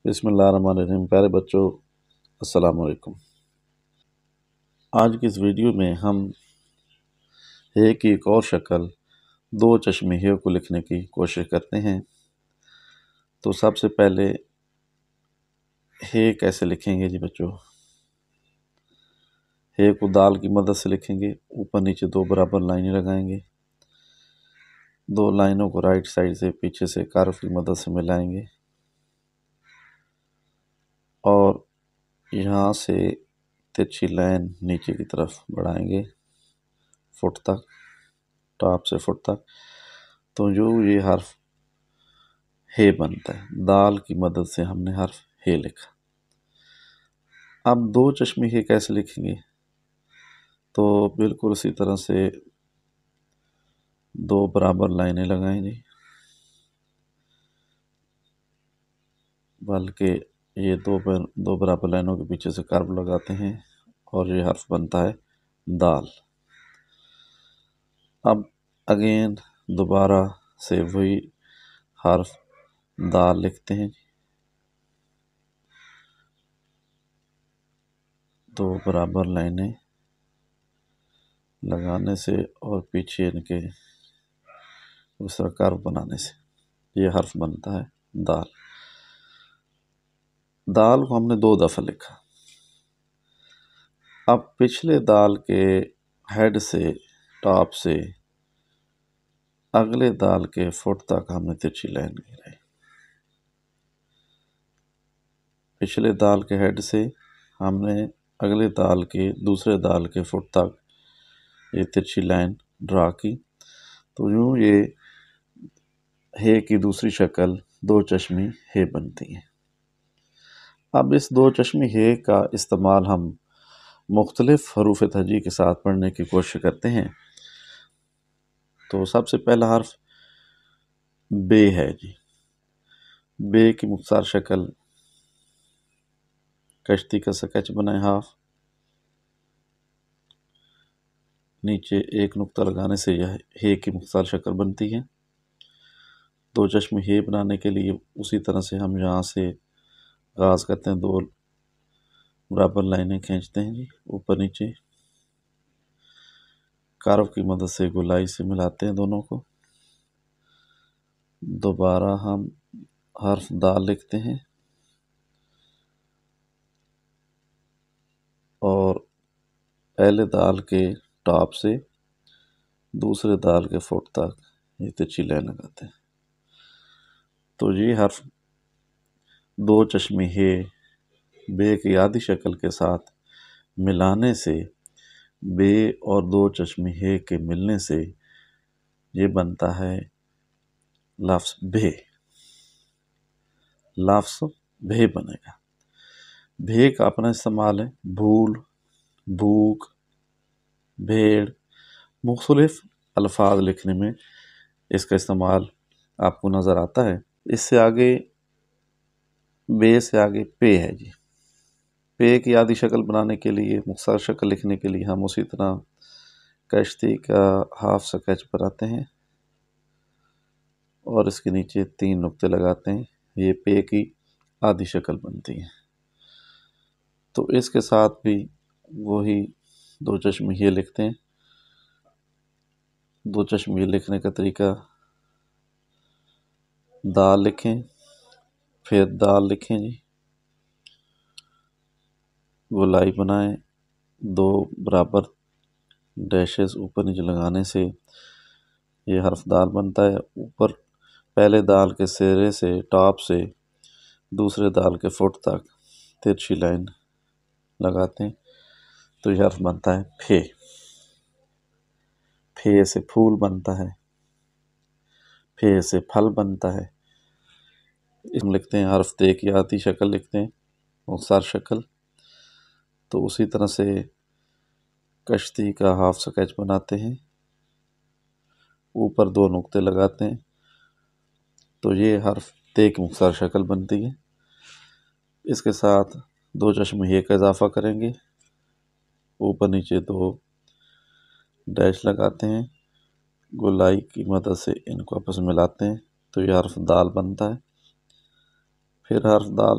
بسم اللہ الرحمن الرحیم۔ پیارے بچوں، السلام علیکم۔ آج کی اس ویڈیو میں ہم ہے کی ایک اور شکل دو چشمی ہے کو لکھنے کی کوشش کرتے ہیں۔ تو سب سے پہلے ہے کیسے لکھیں گے جی بچوں؟ ہے کو دال کی مدد سے لکھیں گے، اوپر نیچے دو برابر لائنیں لگائیں گے، دو لائنوں کو رائٹ سائڈ سے پیچھے سے کارو کی مدد سے ملائیں گے اور یہاں سے ترچھی لائن نیچے کی طرف بڑھائیں گے فٹ تک، ٹاپ سے فٹ تک۔ تو جو یہ حرف ہے بنتا ہے، دال کی مدد سے ہم نے حرف ہے لکھا۔ اب دو چشمی ہے کیسے لکھیں گے؟ تو بالکل اسی طرح سے دو برابر لائنیں لگائیں گے، بلکہ یہ دو برابر لائنوں کے پیچھے سے کرو لگاتے ہیں اور یہ حرف بنتا ہے دال۔ اب اگین دوبارہ سے وہی حرف دال لکھتے ہیں، دو برابر لائنیں لگانے سے اور پیچھے ان کے اس طرح کرو بنانے سے یہ حرف بنتا ہے دال۔ دال کو ہم نے دو دفعہ لکھا۔ اب پچھلے دال کے ہیڈ سے، ٹاپ سے اگلے دال کے فٹ تک ہم نے ترچھی لائن گرائی۔ پچھلے دال کے ہیڈ سے ہم نے اگلے دال کے دوسرے دال کے فٹ تک یہ ترچھی لائن ڈرا کی۔ تو یوں یہ ہے کی دوسری شکل دو چشمی ہے بنتی ہے۔ اب اس دو چشمی ہے کا استعمال ہم مختلف حروف تہجی کے ساتھ پڑھنے کی کوشش کرتے ہیں۔ تو سب سے پہلا حرف بے ہے جی۔ بے کی مختصر شکل کشتی کا سکیچ بنائیں، ہاف، نیچے ایک نقطہ لگانے سے یہ ہے کی مختصر شکل بنتی ہے۔ دو چشمی ہے بنانے کے لیے اسی طرح سے ہم یہاں سے آغاز کرتے ہیں، دو برابر لائنیں کھینچتے ہیں جی، اوپر نیچے کارو کی مدد سے گولائی سے ملاتے ہیں دونوں کو۔ دوبارہ ہم حرف دال لکھتے ہیں اور پہلے دال کے ٹاپ سے دوسرے دال کے فٹ تک یہ ترچھی لائن لگاتے ہیں۔ تو یہ حرف دو چشمی ہے بے کی آدھی شکل کے ساتھ ملانے سے، بے اور دو چشمی ہے کے ملنے سے یہ بنتا ہے لفظ بھے۔ لفظ بھے بنے گا۔ بھے کا اپنا استعمال ہے، بھول، بھوک، بھیڑ، مختلف الفاظ لکھنے میں اس کا استعمال آپ کو نظر آتا ہے۔ اس سے آگے بے سے آگے پے ہے جی۔ پے کی آدھی شکل بنانے کے لیے، مختصر شکل لکھنے کے لیے ہم اسی طرح کشتی کا ہاف سکیچ بناتے ہیں اور اس کے نیچے تین نقطے لگاتے ہیں، یہ پے کی آدھی شکل بنتی ہے۔ تو اس کے ساتھ بھی وہی دو چشمی ہے لکھتے ہیں۔ دو چشمی لکھنے کا طریقہ، دال لکھیں، پھر دال لکھیں جی، گولائی بنائیں، دو برابر ڈیشز اوپر نیچے لگانے سے یہ حرف دال بنتا ہے۔ اوپر پہلے دال کے سرے سے، ٹاپ سے دوسرے دال کے فٹ تک ترچھی لائن لگاتے ہیں تو یہ حرف بنتا ہے پھے۔ پھے سے پھول بنتا ہے، پھے سے پھل بنتا ہے۔ ہم لکھتے ہیں حرف تے کی آدھی شکل لکھتے ہیں، مختصر شکل۔ تو اسی طرح سے کشتی کا ہاف سکیچ بناتے ہیں، اوپر دو نقطے لگاتے ہیں تو یہ حرف تے کی مختصر شکل بنتی ہے۔ اس کے ساتھ دو چشمی ہے کا اضافہ کریں گے، اوپر نیچے دو ڈیش لگاتے ہیں، گولائی کی مدد سے ان کو آپس میں ملاتے ہیں تو یہ حرف دال بنتا ہے۔ پھر حرف دال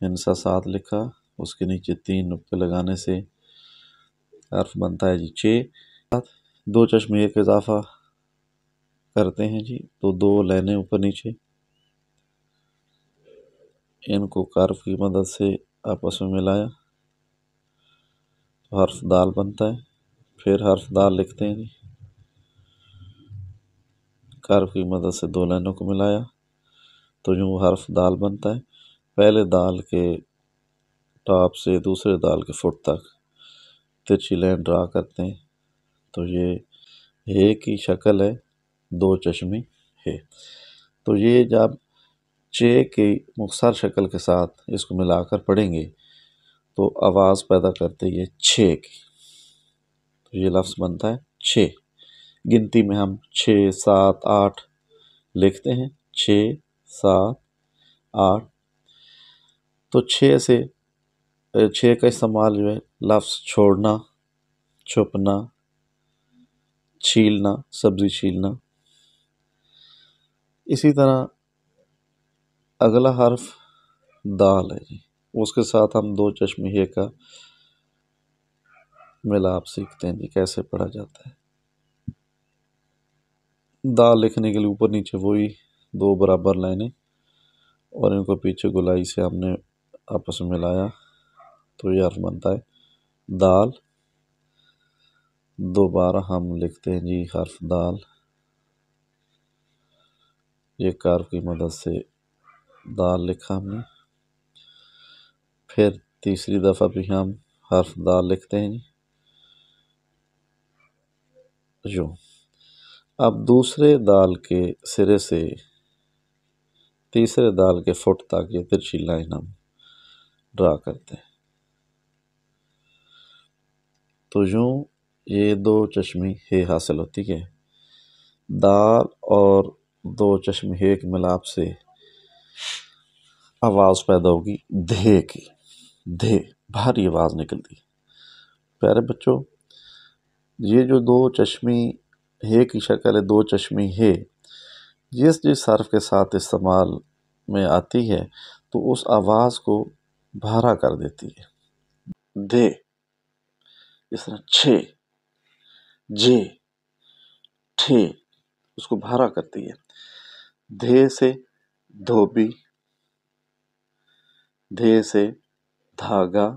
ہندسہ 7 لکھا، اس کے نیچے 3 نقطے لگانے سے حرف بنتا ہے جی چے۔ 2 چشمے ایک اضافہ کرتے ہیں جی، تو 2 لائنیں اوپر نیچے، ان کو کارف کی مدد سے آپس میں ملایا تو حرف دال بنتا ہے۔ پھر حرف دال لکھتے ہیں جی، کارف کی مدد سے 2 لائنوں کو ملایا تو یوں حرف دال بنتا ہے۔ پہلے دال کے ٹاپ سے دوسرے دال کے فٹ تک ترچھی لائن ڈرا کرتے ہیں تو یہ ہے کی شکل ہے، 2 چشمے ہے۔ تو یہ جب چے کی مختصر شکل کے ساتھ اس کو ملا کر پڑھیں گے تو آواز پیدا کرتے یہ چھ کی، تو یہ لفظ بنتا ہے چھ۔ گنتی میں ہم 6 7 8 لکھتے ہیں، 6 7 8۔ تو 6 کا استعمال جو ہے لفظ چھوڑنا، چھپنا، چھیلنا، سبزی چھیلنا۔ اسی طرح اگلا حرف دال ہے جی، اس کے ساتھ ہم 2 چشمے ہے کا ملاپ سیکھتے ہیں جی، کیسے پڑھا جاتا ہے۔ دال لکھنے کے لیے اوپر نیچے وہی 2 برابر لائنیں اور ان کو پیچھے گلائی سے ہم نے آپس میں ملایا تو یہ حرف بنتا ہے دال۔ دوبارہ ہم لکھتے ہیں جی حرف دال، یہ کارف کی مدد سے دال لکھا ہم نے۔ پھر تیسری دفعہ بھی ہم حرف دال لکھتے ہیں جی، یوں۔ اب دوسرے دال کے سرے سے تیسرے دال کے فٹ تک یہ ترچھی لائن ہم ڈرا کرتے ہیں تو یوں یہ 2 چشمے ہے حاصل ہوتی ہے۔ دال اور 2 چشمے ہے کے ملاپ سے آواز پیدا ہوگی دھے کی، دھے، بھاری آواز نکلتی ہے۔ پیارے بچوں، یہ جو 2 چشمے ہے کی شکل ہے، 2 چشمے ہے جس حرف کے ساتھ استعمال میں آتی ہے تو اس آواز کو بھارا کر دیتی ہے۔ دھے، اس طرح چھ، جے، ٹھے، اس کو بھارا کرتی ہے۔ دھے سے دھوبی، دھے سے دھاگا،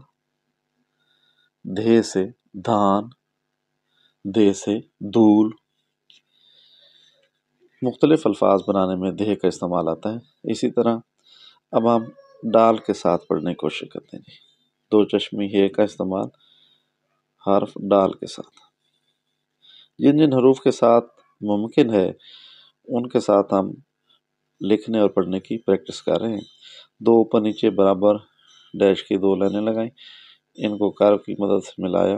دھے سے دھان، دھے سے دھول۔ مختلف الفاظ بنانے میں دھے کا استعمال آتا ہے۔ اسی طرح اب ہم ڈال کے ساتھ پڑھنے کی کوشش کرتے ہیں۔ 2 چشمے ہے کا استعمال حرف ڈال کے ساتھ، جن حروف کے ساتھ ممکن ہے ان کے ساتھ ہم لکھنے اور پڑھنے کی پریکٹس کر رہے ہیں۔ 2 اوپر نیچے برابر ڈیش کی 2 لائنیں لگائیں، ان کو کارف کی مدد سے ملایا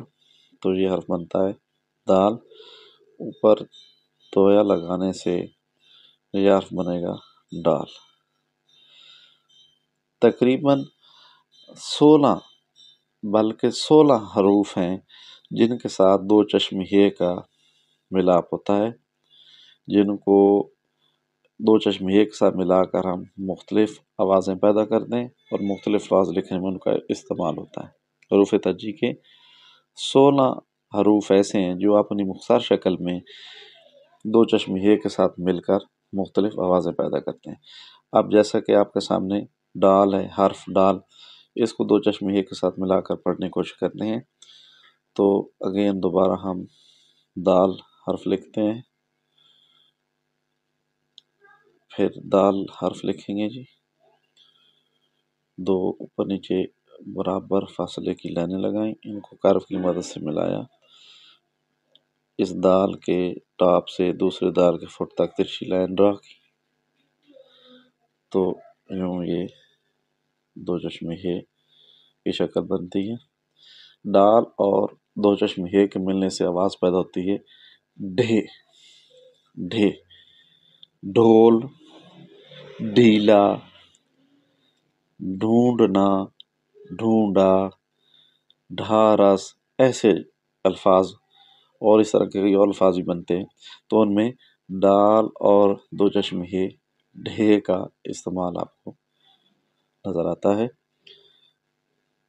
تو یہ حرف بنتا ہے دال۔ اوپر تویا لگانے سے یہ حرف بنے گا ڈال۔ تقریباً 16 حروف ہیں جن کے ساتھ 2 چشمے ہے کا ملاپ ہوتا ہے، جن کو 2 چشمے ہے کے ساتھ ملا کر ہم مختلف آوازیں پیدا کرتے ہیں اور مختلف الفاظ لکھنے میں ان کا استعمال ہوتا ہے۔ حروف تہجی کے 16 حروف ایسے ہیں جو اپنی مختصر شکل میں 2 چشمے ہے کے ساتھ مل کر مختلف آوازیں پیدا کرتے ہیں۔ اب جیسا کہ آپ کے سامنے ڈال ہے، حرف ڈال، اس کو 2 چشمے ہے کے ساتھ ملا کر پڑھنے کی کوشش کرتے ہیں تو اگین دوبارہ ہم دال حرف لکھتے ہیں، پھر دال حرف لکھیں گے جی، 2 اوپر نیچے برابر فاصلے کی لائنیں لگائیں، ان کو کارف کی مدد سے ملایا، اس دال کے ٹاپ سے دوسرے دال کے فٹ تک ترچھی لائن ڈرا کی تو یوں یہ 2 چشمے ہے کی شکل بنتی ہے۔ ڈال اور 2 چشمے ہے کے ملنے سے آواز پیدا ہوتی ہے ڈھے، ڈھے، ڈھول، ڈھیلا، ڈھونڈنا، ڈھونڈا، ڈھارس، ایسے الفاظ اور اس طرح کے اور الفاظ بھی بنتے ہیں تو ان میں ڈال اور 2 چشمے ہے ڈھے کا استعمال آپ کو نظر آتا ہے۔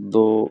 2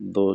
2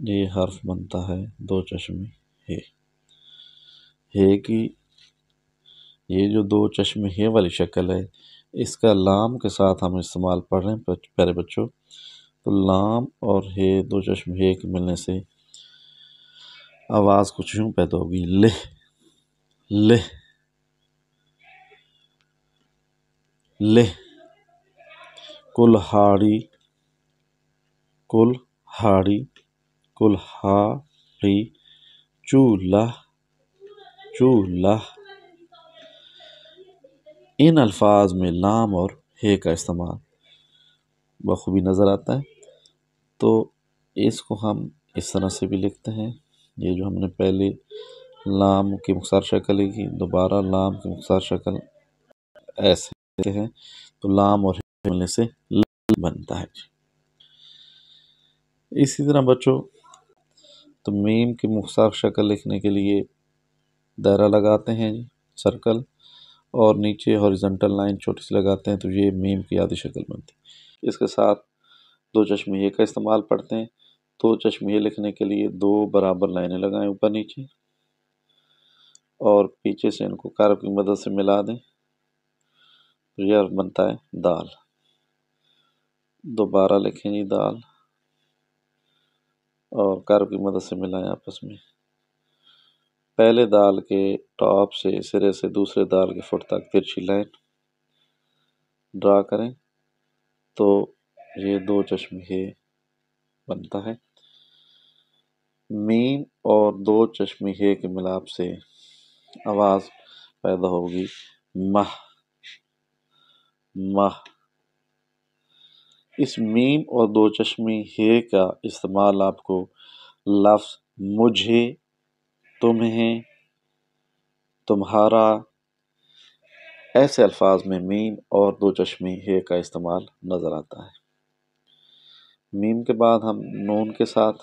یہ حرف بنتا ہے دو چشمی ہے کی یہ جو دو چشمی ہے والی شکل ہے، اس کا لام کے ساتھ ہم استعمال پڑھ رہے ہیں پیارے بچوں۔ تو لام اور ہے دو چشمی ہے کے ملنے سے آواز کچھ یوں پیدا ہوگی، لہ لہ لہ۔ کلہاڑی کلہاڑی کلہاڑی، چولہا چولہا۔ ان الفاظ میں لام اور ہے کا استعمال بخوبی نظر آتا ہے۔ تو اس کو ہم اس طرح سے بھی لکھتے ہیں، یہ جو ہم نے پہلے لام کی مختصر شکل لکھی، دوبارہ لام کی مختصر شکل ایسے لکھتے ہیں، تو لام اور ہے ملنے سے ل بنتا ہے۔ اسی طرح بچوں، تو میم کی مختصر شکل لکھنے کے لیے دائرہ لگاتے ہیں سرکل، اور نیچے ہاریزونٹل لائن چھوٹی سی لگاتے ہیں، تو یہ میم کی آدھی شکل بنتی ہے۔ اس کے ساتھ دو چشمی ہے کا استعمال پڑھتے ہیں۔ دو چشمی ہے لکھنے کے لیے دو برابر لائنیں لگائیں اوپر نیچے، اور پیچھے سے ان کو کارو کی مدد سے ملا دیں، تو یہ حرف بنتا ہے دال۔ دوبارہ لکھیں جی دال، اور کارو کی مدد سے ملائیں آپس میں۔ پہلے دال کے ٹاپ سے سرے سے دوسرے دال کے فٹ تک ترچھی لائن ڈرا کریں، تو یہ دو چشمی ہے بنتا ہے۔ میم اور دو چشمی ہے کے ملاپ سے آواز پیدا ہوگی مہ مہ۔ اس میم اور دو چشمی ہے کا استعمال آپ کو لفظ مجھے، تمہیں، تمہارا، ایسے الفاظ میں میم اور دو چشمی ہے کا استعمال نظر آتا ہے۔ میم کے بعد ہم نون کے ساتھ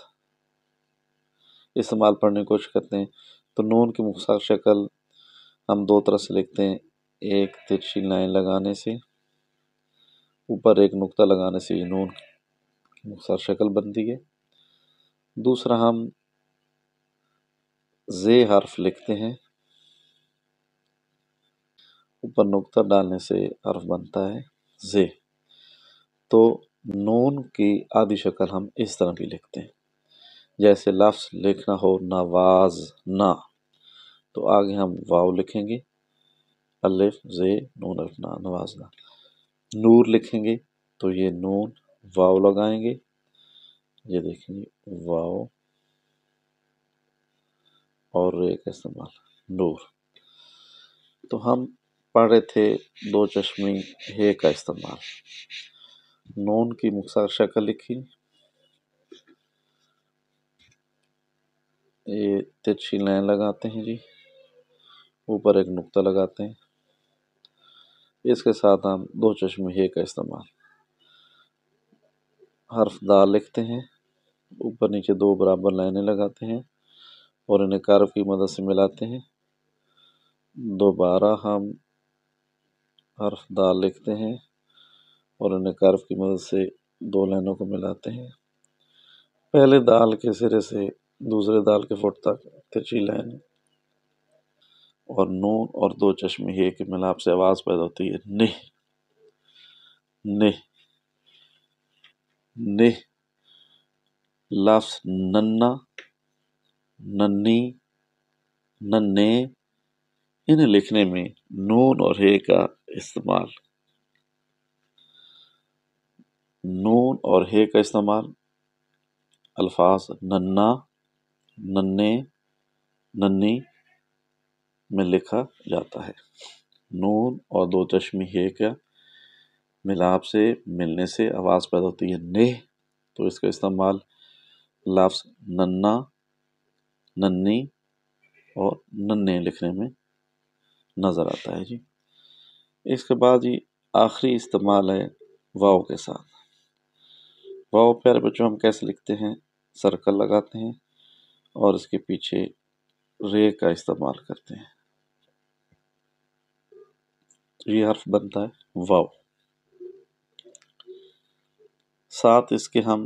استعمال پڑھنے کی کوشش کرتے ہیں، تو نون کی مختصر شکل ہم دو طرح سے لکھتے ہیں، ایک ترچھی لائن لگانے سے، اوپر ایک نقطہ لگانے سے یہ نون کی مختصر شکل بنتی ہے۔ دوسرا ہم زے حرف لکھتے ہیں، اوپر نقطہ ڈالنے سے حرف بنتا ہے زے۔ تو نون کی آدھی شکل ہم اس طرح بھی لکھتے ہیں، جیسے لفظ لکھنا ہو نوازنا، تو آگے ہم واو لکھیں گے، الف زے نون الف نا، نوازنا۔ نور لکھیں گے تو یہ نون واو لگائیں گے، یہ دیکھیں گے واو اور رے کا استعمال نور۔ تو ہم پڑھ رہے تھے دو چشمی ہے کا استعمال۔ نون کی مختصر شکل لکھی، یہ ترچھی لائن لگاتے ہیں جی، اوپر ایک نقطہ لگاتے ہیں، اس کے ساتھ ہم دو چشمی ہے کا استعمال، حرف دال لکھتے ہیں، اوپر نیچے دو برابر لائنیں لگاتے ہیں، اور انہیں کارو کی مدد سے ملاتے ہیں۔ دوبارہ ہم حرف دال لکھتے ہیں، اور انہیں کارو کی مدد سے دو لائنوں کو ملاتے ہیں۔ پہلے دال کے سرے سے دوسرے دال کے فٹ تک ترچھی لائن، اور نون اور دو چشمی ہے کے ملاپ سے آواز پیدا ہوتی ہے نہ نہ نہ۔ لفظ ننا، ننی، ننے، انہیں لکھنے میں نون اور ہے کا استعمال، نون اور ہے کا استعمال الفاظ ننا، ننے، ننی میں لکھا جاتا ہے۔ نون اور دو چشمی ہے کا ملاپ سے ملنے سے آواز پیدا ہوتی ہے نہ، تو اس کا استعمال لفظ ننا، ننی اور ننے لکھنے میں نظر آتا ہے جی۔ اس کے بعد جی آخری استعمال ہے واو کے ساتھ۔ واو پیارے بچوں ہم کیسے لکھتے ہیں؟ سرکل لگاتے ہیں اور اس کے پیچھے رے کا استعمال کرتے ہیں، تو یہ حرف بنتا ہے واو۔ ساتھ اس کے ہم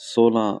16